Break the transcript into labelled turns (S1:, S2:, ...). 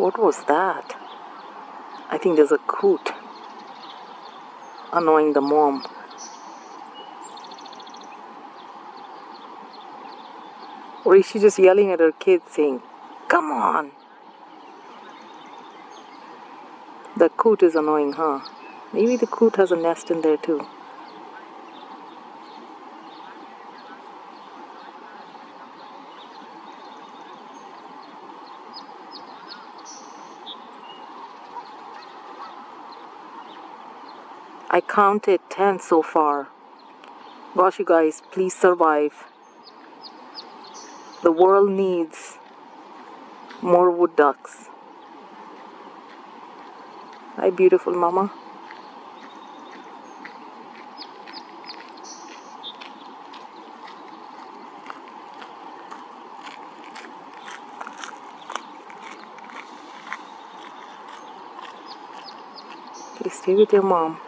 S1: What was that? I think there's a coot annoying the mom. Or is she just yelling at her kids saying, "Come on"? The coot is annoying her. Maybe the coot has a nest in there too. I counted 10 so far. Gosh, you guys, please survive. The world needs more wood ducks. Hi, beautiful mama. Please stay with your mom.